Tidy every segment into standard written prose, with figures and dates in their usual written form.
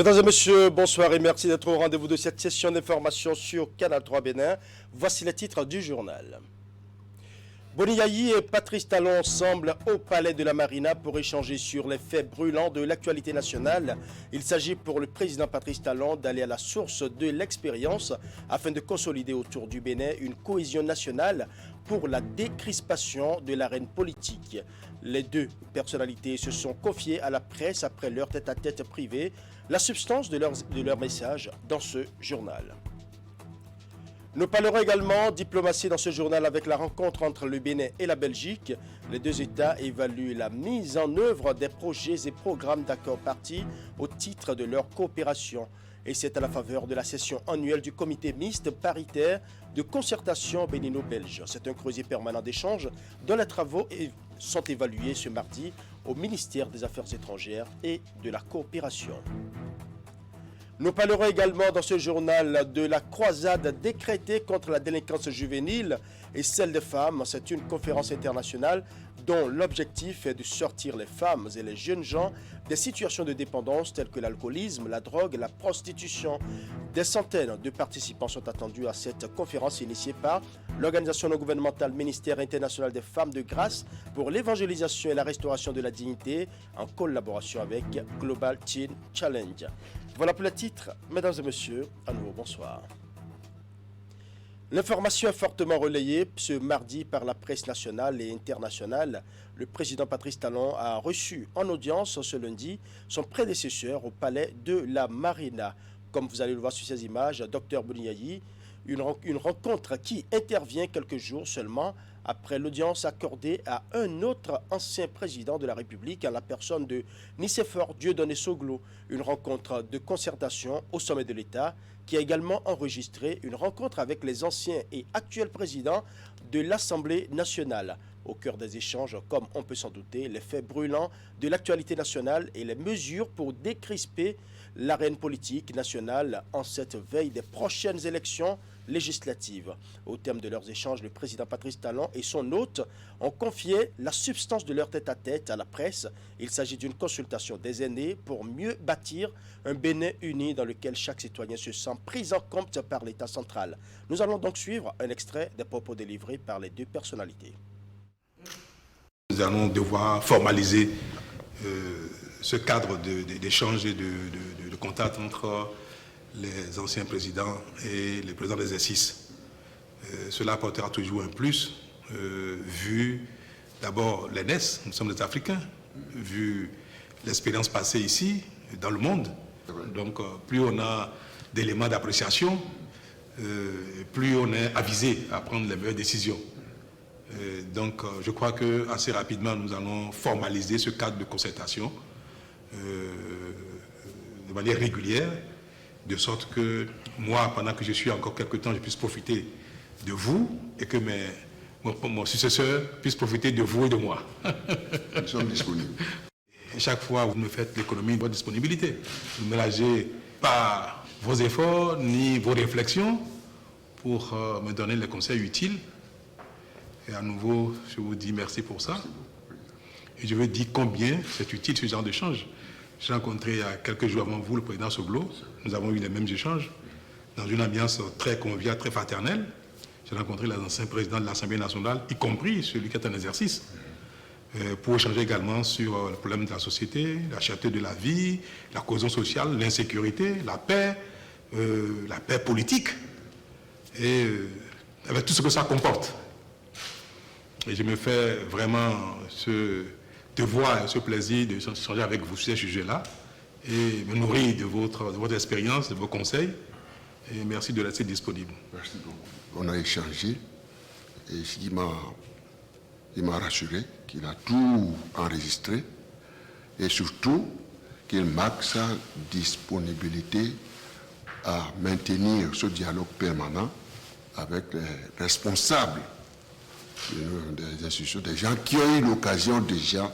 Mesdames et messieurs, bonsoir et merci d'être au rendez-vous de cette session d'information sur Canal 3 Bénin. Voici les titres du journal. Boni Yayi et Patrice Talon ensemble au Palais de la Marina pour échanger sur les faits brûlants de l'actualité nationale. Il s'agit pour le président Patrice Talon d'aller à la source de l'expérience afin de consolider autour du Bénin une cohésion nationale pour la décrispation de l'arène politique. Les deux personnalités se sont confiées à la presse après leur tête-à-tête privé. La substance de leur message dans ce journal. Nous parlerons également diplomatie dans ce journal avec la rencontre entre le Bénin et la Belgique. Les deux États évaluent la mise en œuvre des projets et programmes d'accord partis au titre de leur coopération. Et c'est à la faveur de la session annuelle du comité mixte paritaire de concertation bénino-belge. C'est un creuset permanent d'échange dont les travaux sont évalués ce mardi au ministère des Affaires étrangères et de la coopération. Nous parlerons également dans ce journal de la croisade décrétée contre la délinquance juvénile et celle des femmes. C'est une conférence internationale dont l'objectif est de sortir les femmes et les jeunes gens des situations de dépendance telles que l'alcoolisme, la drogue et la prostitution. Des centaines de participants sont attendus à cette conférence initiée par l'organisation non gouvernementale Ministère international des femmes de grâce pour l'évangélisation et la restauration de la dignité en collaboration avec Global Teen Challenge. Voilà pour le titre. Mesdames et messieurs, à nouveau bonsoir. L'information est fortement relayée ce mardi par la presse nationale et internationale. Le président Patrice Talon a reçu en audience ce lundi son prédécesseur au palais de la Marina. Comme vous allez le voir sur ces images, Dr Boni Yayi, une rencontre qui intervient quelques jours seulement après l'audience accordée à un autre ancien président de la République, à la personne de Nicéphore Dieudonné Soglo. Une rencontre de concertation au sommet de l'État qui a également enregistré une rencontre avec les anciens et actuels présidents de l'Assemblée nationale. Au cœur des échanges, comme on peut s'en douter, les faits brûlants de l'actualité nationale et les mesures pour décrisper l'arène politique nationale en cette veille des prochaines élections législatives. Au terme de leurs échanges, le président Patrice Talon et son hôte ont confié la substance de leur tête-à-tête à la presse. Il s'agit d'une consultation des aînés pour mieux bâtir un Bénin uni dans lequel chaque citoyen se sent pris en compte par l'État central. Nous allons donc suivre un extrait des propos délivrés par les deux personnalités. Nous allons devoir formaliser ce cadre d'échange et de contact entre les anciens présidents et les présidents d'exercice. Cela apportera toujours un plus, vu d'abord l'aînesse, nous sommes des Africains, vu l'expérience passée ici, dans le monde. Donc plus on a d'éléments d'appréciation, plus on est avisé à prendre les meilleures décisions. Donc je crois que assez rapidement nous allons formaliser ce cadre de concertation de manière régulière, de sorte que moi, pendant que je suis encore quelque temps, je puisse profiter de vous et que mon successeur puisse profiter de vous et de moi. Nous sommes disponibles. Et chaque fois, vous me faites l'économie de votre disponibilité. Vous ne ménagez pas vos efforts ni vos réflexions pour me donner les conseils utiles. Et à nouveau, je vous dis merci pour ça. Et je veux dire combien c'est utile ce genre d'échange. J'ai rencontré il y a quelques jours avant vous le président Soglo. Nous avons eu les mêmes échanges dans une ambiance très conviviale, très fraternelle. J'ai rencontré les anciens présidents de l'Assemblée nationale, y compris celui qui est en exercice, pour échanger également sur le problème de la société, la cherté de la vie, la cohésion sociale, l'insécurité, la paix politique, et avec tout ce que ça comporte. Et je me fais vraiment ce devoir et ce plaisir de changer avec vous sur ces sujets-là et me nourrir de votre expérience, de vos conseils. Et merci de rester disponible. Merci beaucoup. On a échangé et il m'a rassuré qu'il a tout enregistré et surtout qu'il marque sa disponibilité à maintenir ce dialogue permanent avec les responsables des institutions, des gens qui ont eu l'occasion déjà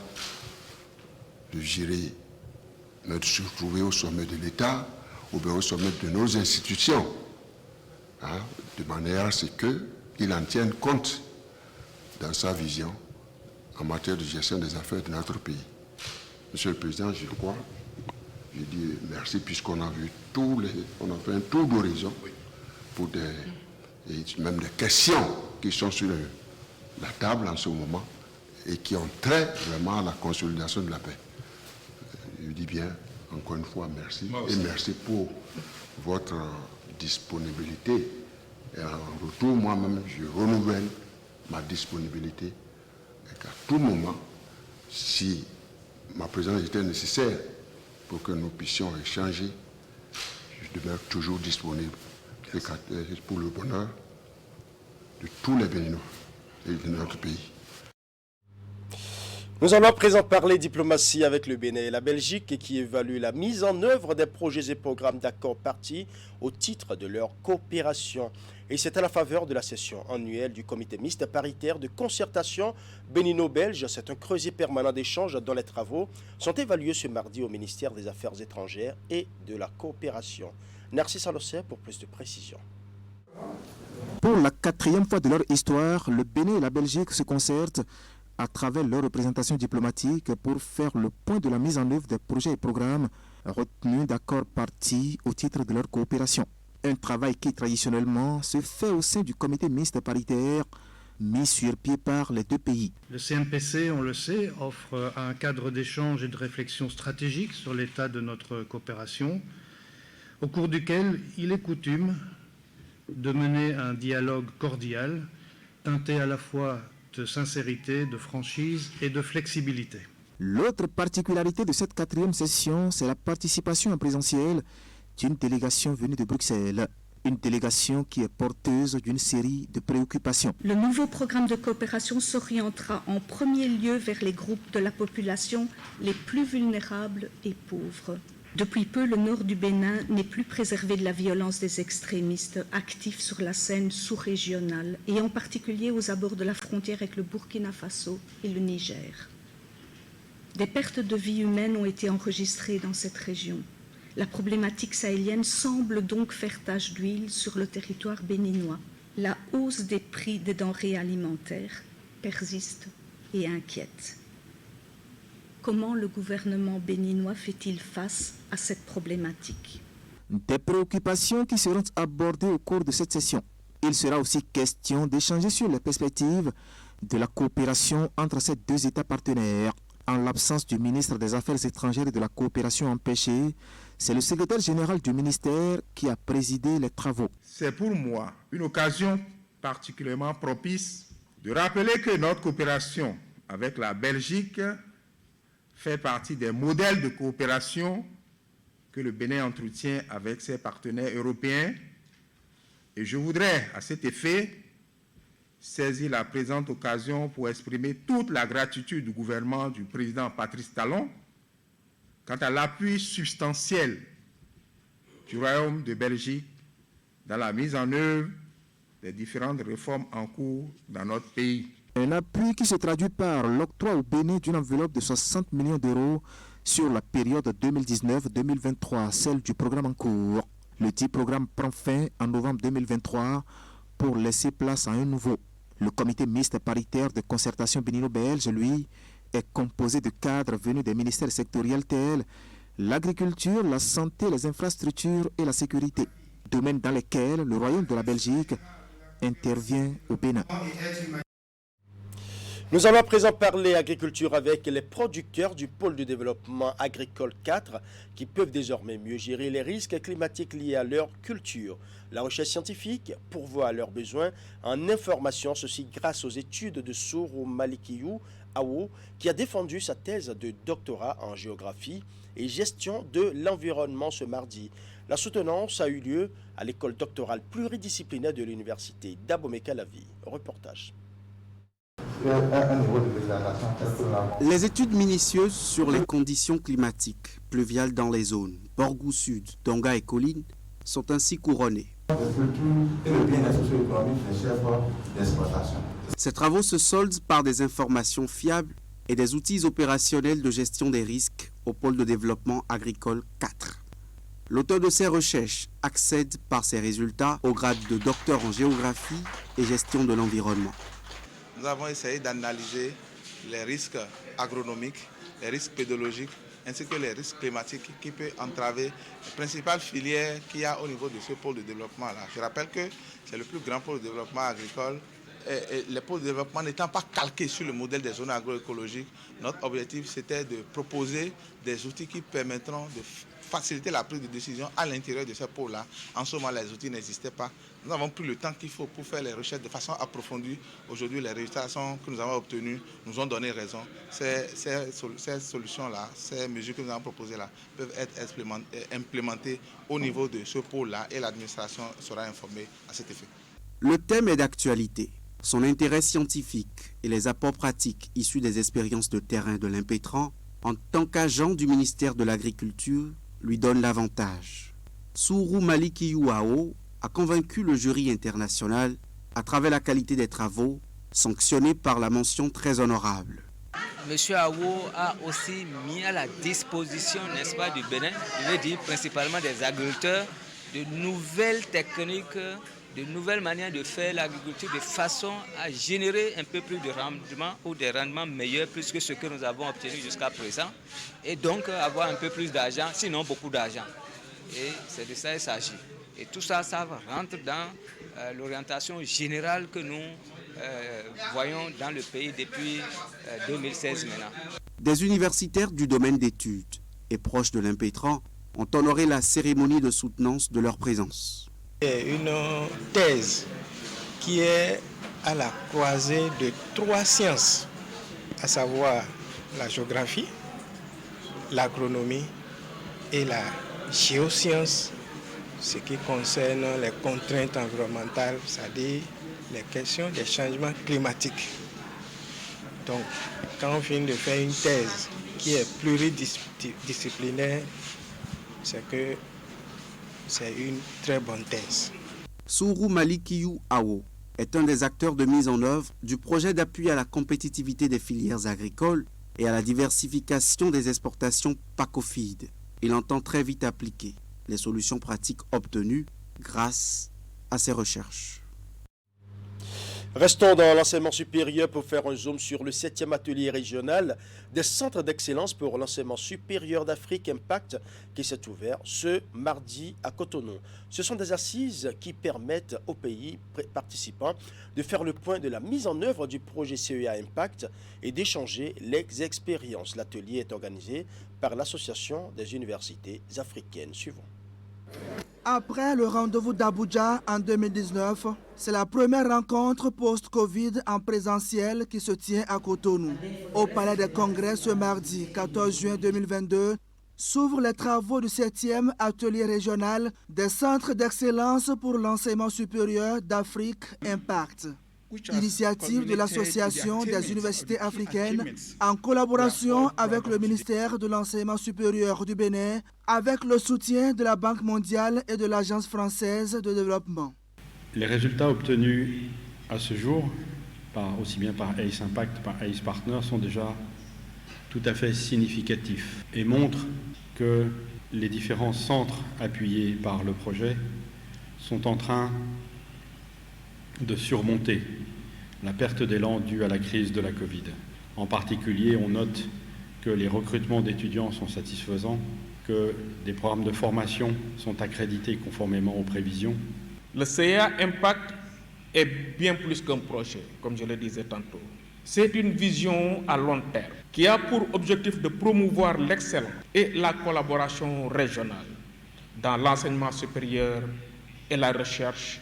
de gérer, de se retrouver au sommet de l'État ou bien au sommet de nos institutions, de manière à ce qu'il en tienne compte dans sa vision en matière de gestion des affaires de notre pays. Monsieur le Président, je crois Je dis merci puisqu'on a vu on a fait un tour d'horizon pour et même des questions qui sont sur la table en ce moment et qui ont trait vraiment à la consolidation de la paix. Je dis bien, encore une fois, merci. Et merci pour votre disponibilité. Et en retour, moi-même, je renouvelle ma disponibilité. Et qu'à tout moment, si ma présence était nécessaire pour que nous puissions échanger, je demeure toujours disponible pour le bonheur de tous les Béninois et de notre pays. Nous allons à présent parler diplomatie avec le Bénin et la Belgique qui évaluent la mise en œuvre des projets et programmes d'accords partis au titre de leur coopération. Et c'est à la faveur de la session annuelle du comité mixte paritaire de concertation bénino-belge. C'est un creuset permanent d'échange dont les travaux sont évalués ce mardi au ministère des Affaires étrangères et de la coopération. Narcisse Alosset pour plus de précisions. Pour la 4e fois de leur histoire, le Bénin et la Belgique se concertent à travers leur représentation diplomatique pour faire le point de la mise en œuvre des projets et programmes retenus d'accords partis au titre de leur coopération. Un travail qui traditionnellement se fait au sein du comité mixte paritaire mis sur pied par les deux pays. Le CMPC, on le sait, offre un cadre d'échange et de réflexion stratégique sur l'état de notre coopération, au cours duquel il est coutume de mener un dialogue cordial, teinté à la fois de sincérité, de franchise et de flexibilité. L'autre particularité de cette 4e session, c'est la participation en présentiel d'une délégation venue de Bruxelles. Une délégation qui est porteuse d'une série de préoccupations. Le nouveau programme de coopération s'orientera en premier lieu vers les groupes de la population les plus vulnérables et pauvres. Depuis peu, le nord du Bénin n'est plus préservé de la violence des extrémistes actifs sur la scène sous-régionale et en particulier aux abords de la frontière avec le Burkina Faso et le Niger. Des pertes de vies humaines ont été enregistrées dans cette région. La problématique sahélienne semble donc faire tache d'huile sur le territoire béninois. La hausse des prix des denrées alimentaires persiste et inquiète. Comment le gouvernement béninois fait-il face à cette problématique? Des préoccupations qui seront abordées au cours de cette session. Il sera aussi question d'échanger sur les perspectives de la coopération entre ces deux États partenaires. En l'absence du ministre des Affaires étrangères et de la coopération empêchée, c'est le secrétaire général du ministère qui a présidé les travaux. C'est pour moi une occasion particulièrement propice de rappeler que notre coopération avec la Belgique fait partie des modèles de coopération que le Bénin entretient avec ses partenaires européens. Et je voudrais, à cet effet, saisir la présente occasion pour exprimer toute la gratitude du gouvernement du président Patrice Talon quant à l'appui substantiel du Royaume de Belgique dans la mise en œuvre des différentes réformes en cours dans notre pays. Un appui qui se traduit par l'octroi au Bénin d'une enveloppe de 60 millions d'euros sur la période 2019-2023, celle du programme en cours. Le dit programme prend fin en novembre 2023 pour laisser place à un nouveau. Le comité mixte paritaire de concertation bénino-belge, lui, est composé de cadres venus des ministères sectoriels tels l'agriculture, la santé, les infrastructures et la sécurité, domaines dans lesquels le Royaume de la Belgique intervient au Bénin. Nous allons à présent parler agriculture avec les producteurs du pôle de développement agricole 4 qui peuvent désormais mieux gérer les risques climatiques liés à leur culture. La recherche scientifique pourvoit à leurs besoins en information, ceci grâce aux études de Soro Malikiyou Awo qui a défendu sa thèse de doctorat en géographie et gestion de l'environnement ce mardi. La soutenance a eu lieu à l'école doctorale pluridisciplinaire de l'université d'Abomey-Calavi. Reportage. Les études minutieuses sur les conditions climatiques pluviales dans les zones Borgou Sud, Donga et Colline sont ainsi couronnées. Ces travaux se soldent par des informations fiables et des outils opérationnels de gestion des risques au pôle de développement agricole 4. L'auteur de ces recherches accède par ses résultats au grade de docteur en géographie et gestion de l'environnement. Nous avons essayé d'analyser les risques agronomiques, les risques pédologiques ainsi que les risques climatiques qui peuvent entraver les principales filières qu'il y a au niveau de ce pôle de développement-là. Je rappelle que c'est le plus grand pôle de développement agricole. Et les pôles de développement n'étant pas calqués sur le modèle des zones agroécologiques, notre objectif c'était de proposer des outils qui permettront de faciliter la prise de décision à l'intérieur de ces pôles-là. En ce moment, les outils n'existaient pas. Nous avons pris le temps qu'il faut pour faire les recherches de façon approfondie. Aujourd'hui, les résultats que nous avons obtenus nous ont donné raison. Ces solutions-là, ces mesures que nous avons proposées là, peuvent être implémentées au niveau de ce pôle-là et l'administration sera informée à cet effet. Le thème est d'actualité. Son intérêt scientifique et les apports pratiques issus des expériences de terrain de l'Impétran, en tant qu'agent du ministère de l'Agriculture, lui donnent l'avantage. Sourou Malikiyouao a convaincu le jury international à travers la qualité des travaux, sanctionnés par la mention très honorable. Monsieur Awo a aussi mis à la disposition, n'est-ce pas, du Bénin, je veux dire principalement des agriculteurs, de nouvelles techniques, de nouvelles manières de faire l'agriculture de façon à générer un peu plus de rendement ou des rendements meilleurs plus que ce que nous avons obtenu jusqu'à présent et donc avoir un peu plus d'argent, sinon beaucoup d'argent. Et c'est de ça qu'il s'agit. Et tout ça, ça rentre dans l'orientation générale que nous voyons dans le pays depuis 2016 maintenant. Des universitaires du domaine d'études et proches de l'Impétran ont honoré la cérémonie de soutenance de leur présence. Une thèse qui est à la croisée de 3 sciences, à savoir la géographie, l'agronomie et la géoscience, ce qui concerne les contraintes environnementales, c'est-à-dire les questions des changements climatiques. Donc, quand on vient de faire une thèse qui est pluridisciplinaire, c'est que c'est une très bonne thèse. Sourou Malikiyouao est un des acteurs de mise en œuvre du projet d'appui à la compétitivité des filières agricoles et à la diversification des exportations PACOFID. Il entend très vite appliquer les solutions pratiques obtenues grâce à ses recherches. Restons dans l'enseignement supérieur pour faire un zoom sur le 7e atelier régional des centres d'excellence pour l'enseignement supérieur d'Afrique Impact qui s'est ouvert ce mardi à Cotonou. Ce sont des assises qui permettent aux pays participants de faire le point de la mise en œuvre du projet CEA Impact et d'échanger les expériences. L'atelier est organisé par l'Association des universités africaines. Suivons. Après le rendez-vous d'Abuja en 2019, c'est la première rencontre post-Covid en présentiel qui se tient à Cotonou. Au Palais des Congrès ce mardi 14 juin 2022, s'ouvrent les travaux du 7e atelier régional des centres d'excellence pour l'enseignement supérieur d'Afrique Impact. Initiative de l'Association des universités africaines en collaboration avec le ministère de l'Enseignement supérieur du Bénin, avec le soutien de la Banque mondiale et de l'Agence française de développement. Les résultats obtenus à ce jour, aussi bien par ACE Impact que par ACE Partners, sont déjà tout à fait significatifs et montrent que les différents centres appuyés par le projet sont en train de surmonter la perte d'élan due à la crise de la Covid. En particulier, on note que les recrutements d'étudiants sont satisfaisants, que des programmes de formation sont accrédités conformément aux prévisions. Le CEA Impact est bien plus qu'un projet, comme je le disais tantôt. C'est une vision à long terme qui a pour objectif de promouvoir l'excellence et la collaboration régionale dans l'enseignement supérieur et la recherche,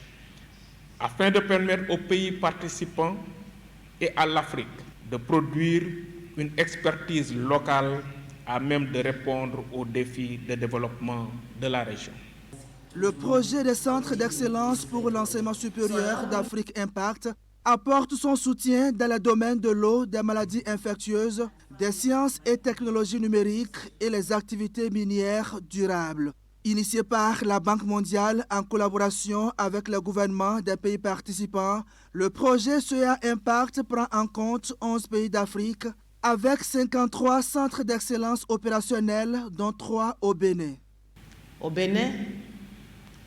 afin de permettre aux pays participants et à l'Afrique de produire une expertise locale à même de répondre aux défis de développement de la région. Le projet des centres d'excellence pour l'enseignement supérieur d'Afrique Impact apporte son soutien dans le domaine de l'eau, des maladies infectieuses, des sciences et technologies numériques et les activités minières durables. Initié par la Banque mondiale en collaboration avec le gouvernement des pays participants, le projet CEA Impact prend en compte 11 pays d'Afrique avec 53 centres d'excellence opérationnels, dont 3 au Bénin. Au Bénin,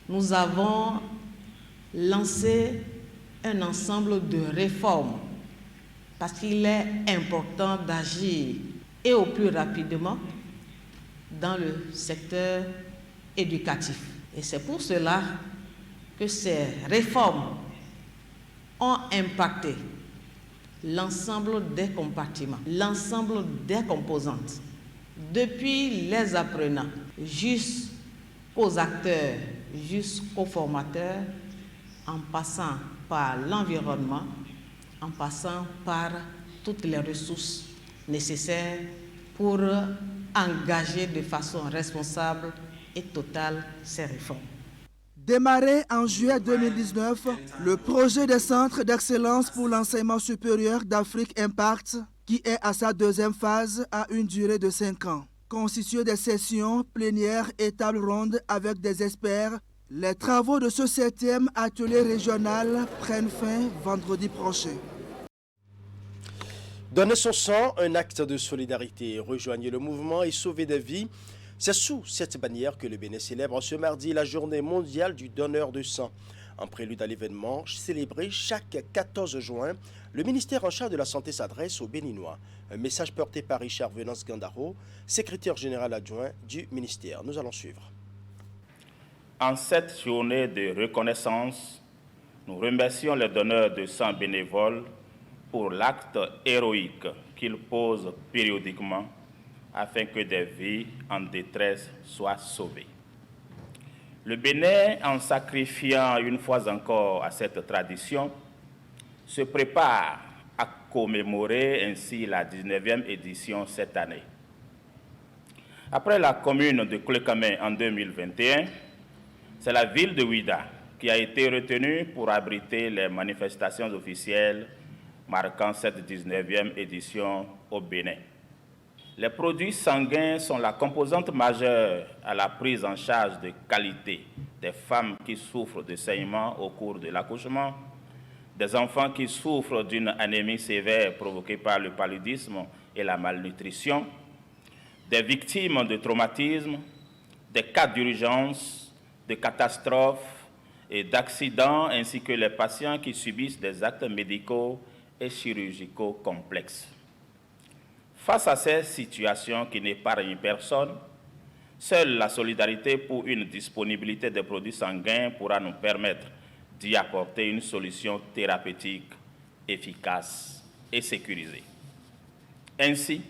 nous avons lancé un ensemble de réformes parce qu'il est important d'agir et au plus rapidement dans le secteur éducatif. Et c'est pour cela que ces réformes ont impacté l'ensemble des compartiments, l'ensemble des composantes, depuis les apprenants jusqu'aux acteurs, jusqu'aux formateurs, en passant par l'environnement, en passant par toutes les ressources nécessaires pour engager de façon responsable et totale ces réformes. Démarré en juillet 2019, le projet des centres d'excellence pour l'enseignement supérieur d'Afrique Impact, qui est à sa deuxième phase, a une durée de 5 ans. Constitué des sessions plénières et tables rondes avec des experts, les travaux de ce 7e atelier régional prennent fin vendredi prochain. Donner son sang, un acte de solidarité. Rejoignez le mouvement et sauvez des vies. C'est sous cette bannière que le Bénin célèbre ce mardi la journée mondiale du donneur de sang. En prélude à l'événement célébré chaque 14 juin, le ministère en charge de la Santé s'adresse aux Béninois. Un message porté par Richard Venance Gandaro, secrétaire général adjoint du ministère. Nous allons suivre. En cette journée de reconnaissance, nous remercions les donneurs de sang bénévoles pour l'acte héroïque qu'ils posent périodiquement afin que des vies en détresse soient sauvées. Le Bénin, en sacrifiant une fois encore à cette tradition, se prépare à commémorer ainsi la 19e édition cette année. Après la commune de Klekame en 2021, c'est la ville de Ouida qui a été retenue pour abriter les manifestations officielles marquant cette 19e édition au Bénin. Les produits sanguins sont la composante majeure à la prise en charge de qualité des femmes qui souffrent de saignements au cours de l'accouchement, des enfants qui souffrent d'une anémie sévère provoquée par le paludisme et la malnutrition, des victimes de traumatismes, des cas d'urgence, de catastrophes et d'accidents, ainsi que les patients qui subissent des actes médicaux et chirurgicaux complexes. Face à ces situations qui n'épargnent personne, seule la solidarité pour une disponibilité des produits sanguins pourra nous permettre d'y apporter une solution thérapeutique efficace et sécurisée. Ainsi,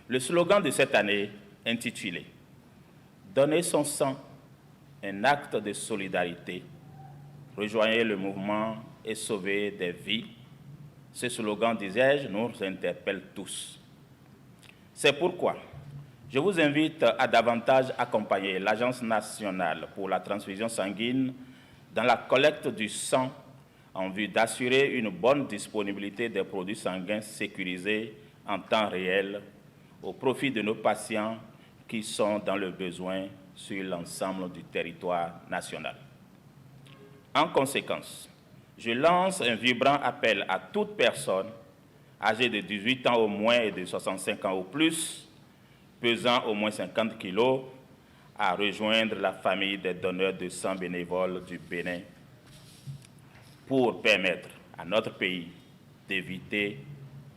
le slogan de cette année, intitulé « Donner son sang, un acte de solidarité, rejoignez le mouvement et sauvez des vies », ce slogan, disais-je, nous interpelle tous. C'est pourquoi je vous invite à davantage accompagner l'Agence nationale pour la transfusion sanguine dans la collecte du sang en vue d'assurer une bonne disponibilité des produits sanguins sécurisés en temps réel au profit de nos patients qui sont dans le besoin sur l'ensemble du territoire national. En conséquence, je lance un vibrant appel à toute personne âgée de 18 ans au moins et de 65 ans au plus, pesant au moins 50 kilos, à rejoindre la famille des donneurs de sang bénévoles du Bénin pour permettre à notre pays d'éviter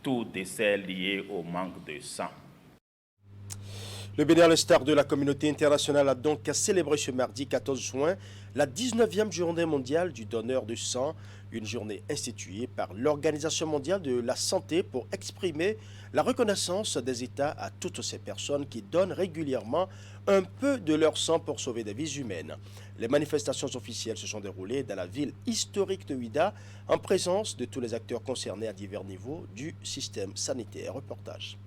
tout décès lié au manque de sang. Le Bénin, à l'instar de la communauté internationale, a donc célébré ce mardi 14 juin la 19e journée mondiale du donneur de sang, une journée instituée par l'Organisation mondiale de la santé pour exprimer la reconnaissance des États à toutes ces personnes qui donnent régulièrement un peu de leur sang pour sauver des vies humaines. Les manifestations officielles se sont déroulées dans la ville historique de Ouida en présence de tous les acteurs concernés à divers niveaux du système sanitaire. Reportage.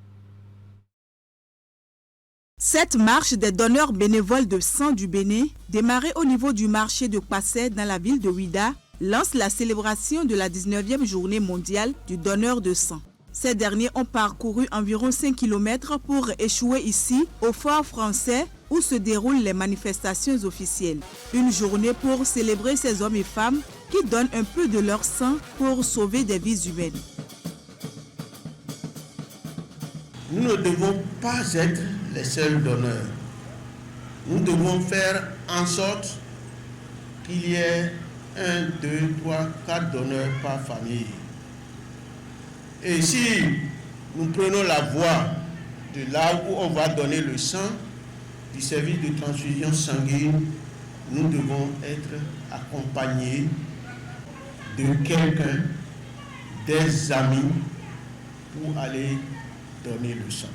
Cette marche des donneurs bénévoles de sang du Bénin, démarrée au niveau du marché de Passé dans la ville de Ouida, lance la célébration de la 19e journée mondiale du donneur de sang. Ces derniers ont parcouru environ 5 km pour échouer ici, au fort français, où se déroulent les manifestations officielles. Une journée pour célébrer ces hommes et femmes qui donnent un peu de leur sang pour sauver des vies humaines. Nous ne devons pas être les seuls donneurs. Nous devons faire en sorte qu'il y ait 1, 2, 3, 4 donneurs par famille. Et si nous prenons la voie de là où on va donner le sang, du service de transfusion sanguine, nous devons être accompagnés de quelqu'un, des amis, pour aller donner le sang.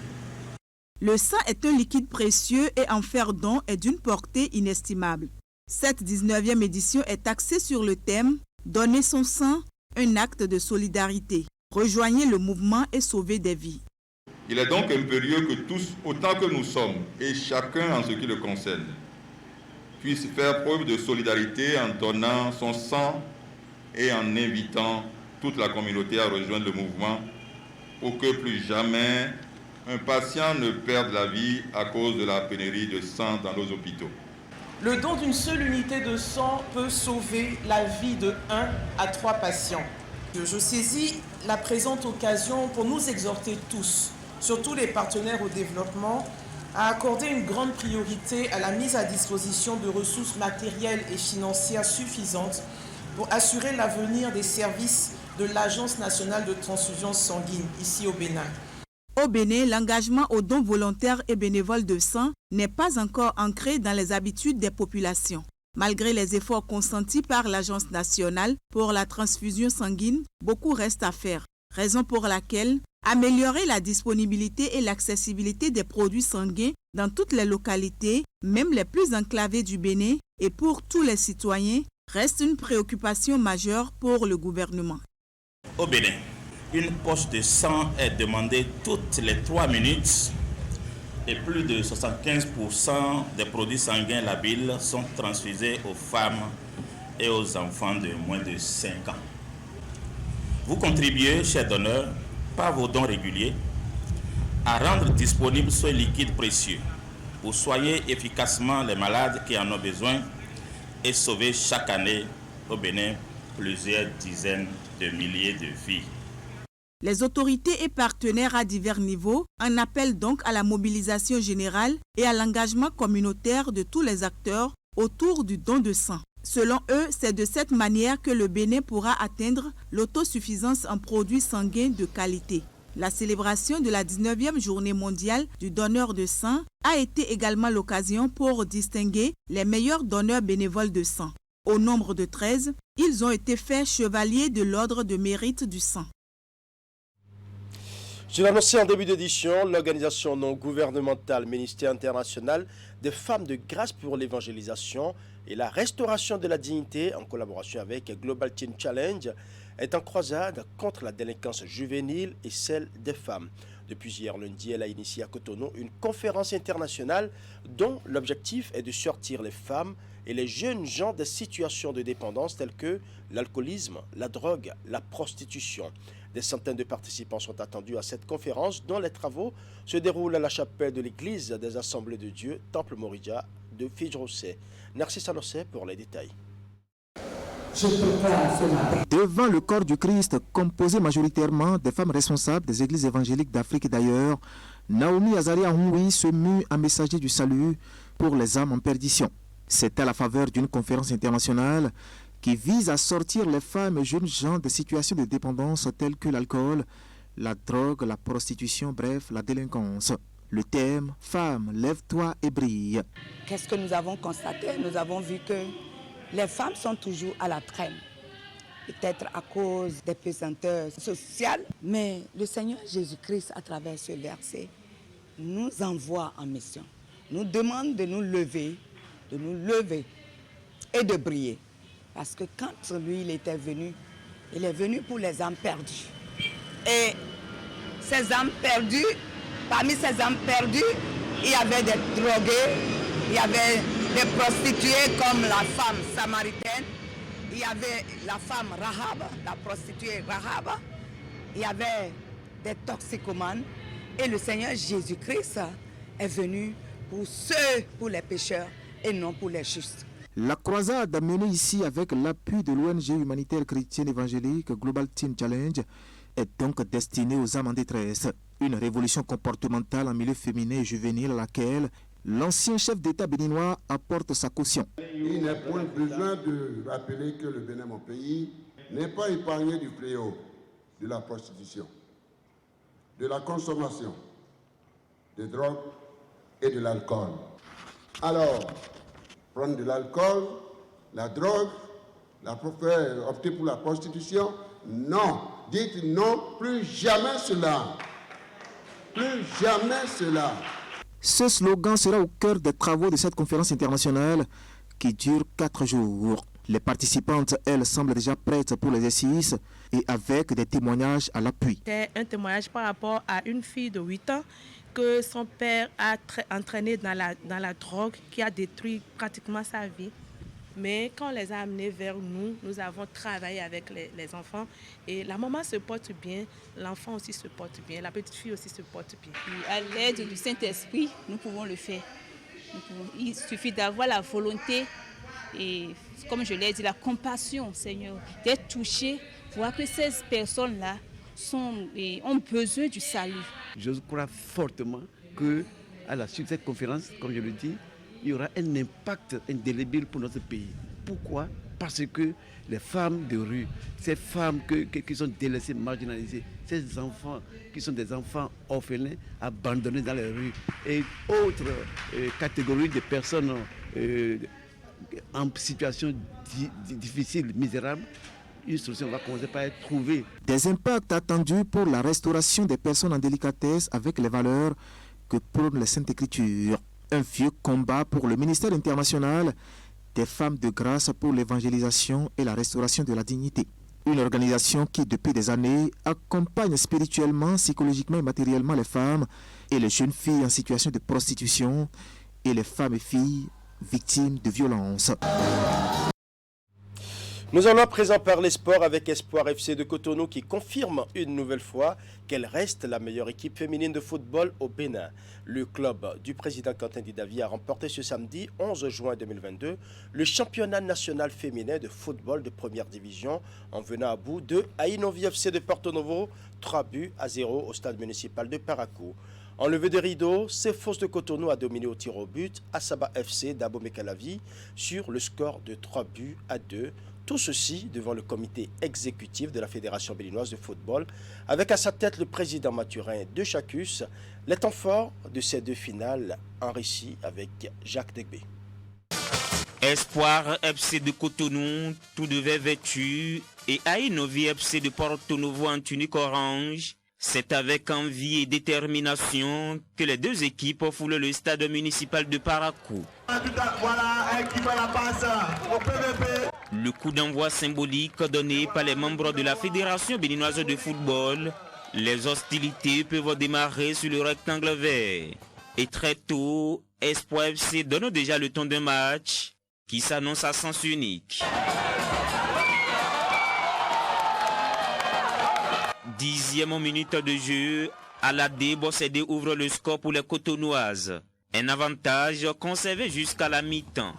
Le sang est un liquide précieux et en faire don est d'une portée inestimable. Cette 19e édition est axée sur le thème « Donner son sang, un acte de solidarité ». Rejoignez le mouvement et sauvez des vies. Il est donc impérieux que tous, autant que nous sommes, et chacun en ce qui le concerne, puisse faire preuve de solidarité en donnant son sang et en invitant toute la communauté à rejoindre le mouvement pour que plus jamais un patient ne perde la vie à cause de la pénurie de sang dans nos hôpitaux. Le don d'une seule unité de sang peut sauver la vie de 1 à 3 patients. Je saisis la présente occasion pour nous exhorter tous, surtout les partenaires au développement, à accorder une grande priorité à la mise à disposition de ressources matérielles et financières suffisantes pour assurer l'avenir des services de l'Agence nationale de transfusion sanguine, ici au Bénin. Au Bénin, l'engagement aux dons volontaires et bénévoles de sang n'est pas encore ancré dans les habitudes des populations. Malgré les efforts consentis par l'Agence nationale pour la transfusion sanguine, beaucoup reste à faire. Raison pour laquelle améliorer la disponibilité et l'accessibilité des produits sanguins dans toutes les localités, même les plus enclavées du Bénin, et pour tous les citoyens, reste une préoccupation majeure pour le gouvernement. Au Bénin, une poche de sang est demandée toutes les 3 minutes et plus de 75% des produits sanguins labiles sont transfusés aux femmes et aux enfants de moins de 5 ans. Vous contribuez, chers donneurs, par vos dons réguliers, à rendre disponible ce liquide précieux pour soigner efficacement les malades qui en ont besoin et sauver chaque année au Bénin plusieurs dizaines de milliers de vies. Les autorités et partenaires à divers niveaux en appellent donc à la mobilisation générale et à l'engagement communautaire de tous les acteurs autour du don de sang. Selon eux, c'est de cette manière que le Bénin pourra atteindre l'autosuffisance en produits sanguins de qualité. La célébration de la 19e journée mondiale du donneur de sang a été également l'occasion pour distinguer les meilleurs donneurs bénévoles de sang. Au nombre de 13, ils ont été faits chevaliers de l'ordre de mérite du sang. Je l'ai annoncé en début d'édition, l'organisation non gouvernementale Ministère international des femmes de grâce pour l'évangélisation et la restauration de la dignité, en collaboration avec Global Teen Challenge, est en croisade contre la délinquance juvénile et celle des femmes. Depuis hier lundi, elle a initié à Cotonou une conférence internationale dont l'objectif est de sortir les femmes et les jeunes gens des situations de dépendance telles que l'alcoolisme, la drogue, la prostitution. Des centaines de participants sont attendus à cette conférence dont les travaux se déroulent à la chapelle de l'église des Assemblées de Dieu, Temple Morija de Fidjrosé. Narcisse Anossé pour les détails. Devant le corps du Christ, composé majoritairement des femmes responsables des églises évangéliques d'Afrique et d'ailleurs, Naomi Azaria Houi se mue en messager du salut pour les âmes en perdition. C'est à la faveur d'une conférence internationale qui vise à sortir les femmes et jeunes gens de situations de dépendance telles que l'alcool, la drogue, la prostitution, bref, la délinquance. Le thème « Femme, lève-toi et brille ». Qu'est-ce que nous avons constaté? Nous avons vu que les femmes sont toujours à la traîne, peut-être à cause des pesanteurs sociales, mais le Seigneur Jésus-Christ, à travers ce verset, nous envoie en mission, nous demande de nous lever et de briller. Parce que quand lui, il était venu, il est venu pour les âmes perdues. Et ces âmes perdues, parmi ces âmes perdues, il y avait des drogués, il y avait des prostituées comme la femme samaritaine, il y avait la femme Rahab, la prostituée Rahab, il y avait des toxicomanes. Et le Seigneur Jésus-Christ est venu pour les pécheurs et non pour les justes. La croisade menée ici avec l'appui de l'ONG humanitaire chrétienne évangélique Global Teen Challenge est donc destinée aux âmes en détresse. Une révolution comportementale en milieu féminin et juvénile à laquelle l'ancien chef d'État béninois apporte sa caution. Il n'est point besoin de rappeler que le Bénin, mon pays, n'est pas épargné du fléau de la prostitution, de la consommation, de drogue et de l'alcool. Alors, prendre de l'alcool, la drogue, opter pour la prostitution, non. Dites non, plus jamais cela. Plus jamais cela. Ce slogan sera au cœur des travaux de cette conférence internationale qui dure 4 jours. Les participantes, elles, semblent déjà prêtes pour l'exercice et avec des témoignages à l'appui. C'est un témoignage par rapport à une fille de 8 ans que son père a entraînée dans la drogue, qui a détruit pratiquement sa vie. Mais quand on les a amenés vers nous, nous avons travaillé avec les enfants et la maman se porte bien, l'enfant aussi se porte bien, la petite fille aussi se porte bien. À l'aide du Saint-Esprit, nous pouvons le faire. Il suffit d'avoir la volonté et, comme je l'ai dit, la compassion, Seigneur, d'être touché, voir que ces personnes-là ont besoin du salut. Je crois fortement qu'à la suite de cette conférence, comme je le dis, il y aura un impact indélébile pour notre pays. Pourquoi? Parce que les femmes de rue, ces femmes qui sont délaissées, marginalisées, ces enfants qui sont des enfants orphelins, abandonnés dans les rues, et autres catégories de personnes en situation difficile, misérable, une solution va commencer par être trouvée. Des impacts attendus pour la restauration des personnes en délicatesse avec les valeurs que prônent les Saintes Écritures. Un vieux combat pour le ministère international des femmes de grâce pour l'évangélisation et la restauration de la dignité. Une organisation qui, depuis des années, accompagne spirituellement, psychologiquement et matériellement les femmes et les jeunes filles en situation de prostitution et les femmes et filles victimes de violences. Nous allons à présent parler sport avec Espoir FC de Cotonou qui confirme une nouvelle fois qu'elle reste la meilleure équipe féminine de football au Bénin. Le club du président Quentin Didavi a remporté ce samedi 11 juin 2022 le championnat national féminin de football de première division en venant à bout de Ainovi FC de Porto Novo, 3-0 au stade municipal de Parakou. En levée de rideau, Cefos de Cotonou a dominé au tir au but Asaba FC d'Abomey-Calavi sur le score de 3-2. Tout ceci devant le comité exécutif de la Fédération béninoise de football, avec à sa tête le président Mathurin de Chacus. Les temps forts de ces deux finales en récit avec Jacques Degbé. Espoir FC de Cotonou, tout de vert vêtu, et Ainovi FC de Porto Novo en tunique orange. C'est avec envie et détermination que les deux équipes foulent le stade municipal de Parakou. Le coup d'envoi symbolique donné par les membres de la Fédération béninoise de football, les hostilités peuvent démarrer sur le rectangle vert. Et très tôt, Espoir FC donne déjà le ton d'un match qui s'annonce à sens unique. 10e minute de jeu, Aladé Bossédé ouvre le score pour les Cotonouaises. Un avantage conservé jusqu'à la mi-temps.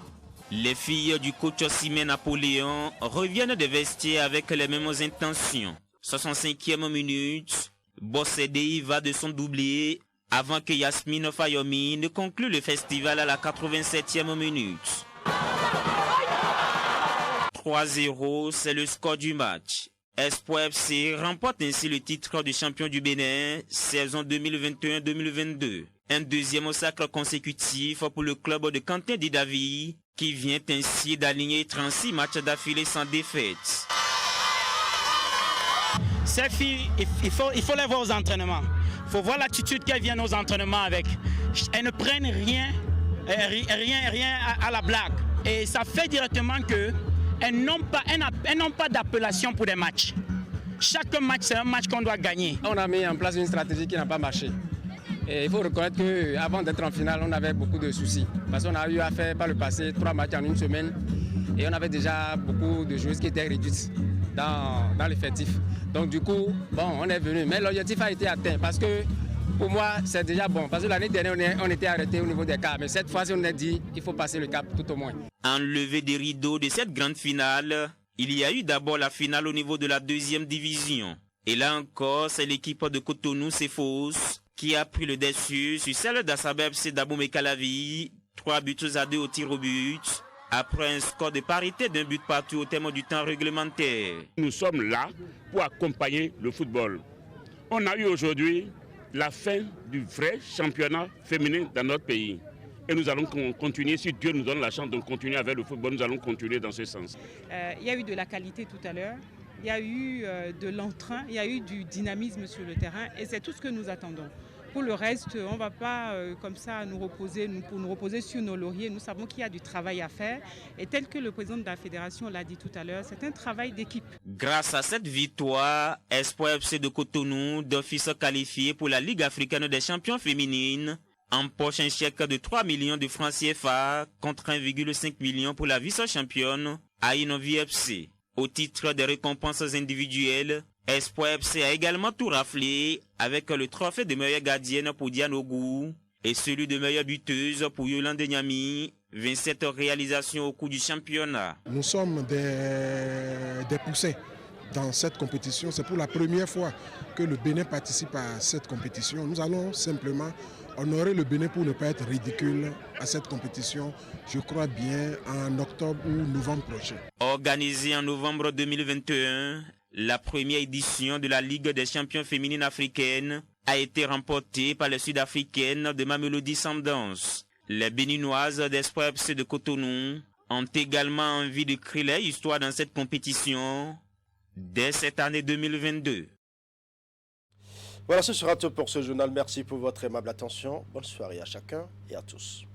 Les filles du coach Simé Napoléon reviennent des vestiaires avec les mêmes intentions. 65e minute, Bossédé va de son doublé avant que Yasmine Fayomi ne conclue le festival à la 87e minute. 3-0, c'est le score du match. Espoir FC remporte ainsi le titre de champion du Bénin, saison 2021-2022. Un deuxième sacre consécutif pour le club de Quentin Didavi, qui vient ainsi d'aligner 36 matchs d'affilée sans défaite. Ces filles, il faut les voir aux entraînements. Il faut voir l'attitude qu'elles viennent aux entraînements avec. Elles ne prennent rien à la blague. Et ça fait directement que elles n'ont pas d'appellation pour des matchs. Chaque match, c'est un match qu'on doit gagner. On a mis en place une stratégie qui n'a pas marché. Et il faut reconnaître qu'avant d'être en finale, on avait beaucoup de soucis. Parce qu'on a eu à faire par le passé 3 matchs en une semaine. Et on avait déjà beaucoup de joueuses qui étaient réduites dans l'effectif. Donc du coup, on est venu. Mais l'objectif a été atteint parce que pour moi, c'est déjà bon. Parce que l'année dernière, on était arrêté au niveau des cas. Mais cette fois-ci, on a dit il faut passer le cap tout au moins. En levée des rideaux de cette grande finale, il y a eu d'abord la finale au niveau de la 2e division. Et là encore, c'est l'équipe de Cotonou Cefos qui a pris le dessus sur celle d'Asaba FC d'Abomey-Calavi, 3-2 au tir au but, après un score de parité d'un but partout au terme du temps réglementaire. Nous sommes là pour accompagner le football. On a eu aujourd'hui la fin du vrai championnat féminin dans notre pays. Et nous allons continuer, si Dieu nous donne la chance de continuer avec le football, nous allons continuer dans ce sens. Il y a eu de la qualité tout à l'heure, il y a eu de l'entrain, il y a eu du dynamisme sur le terrain et c'est tout ce que nous attendons. Pour le reste, on ne va pas comme ça nous reposer sur nos lauriers. Nous savons qu'il y a du travail à faire. Et tel que le président de la fédération l'a dit tout à l'heure, c'est un travail d'équipe. Grâce à cette victoire, Espoir FC de Cotonou, d'office qualifié pour la Ligue africaine des champions féminines, empoche un chèque de 3 millions de francs CFA contre 1,5 million pour la vice-championne Ainovi FC. Au titre des récompenses individuelles, Espoir FC a également tout raflé avec le trophée de meilleure gardienne pour Diane Ogou et celui de meilleure buteuse pour Yolande Nyami, 27 réalisations au cours du championnat. Nous sommes des poussins dans cette compétition. C'est pour la première fois que le Bénin participe à cette compétition. Nous allons simplement honorer le Bénin pour ne pas être ridicule à cette compétition, je crois bien en octobre ou novembre prochain. Organisée en novembre 2021, la première édition de la Ligue des champions féminines africaines a été remportée par les Sud-Africaines de Mamelodi Sundowns. Les Béninoises d'Espoir FC de Cotonou ont également envie de créer leur histoire dans cette compétition dès cette année 2022. Voilà, ce sera tout pour ce journal. Merci pour votre aimable attention. Bonne soirée à chacun et à tous.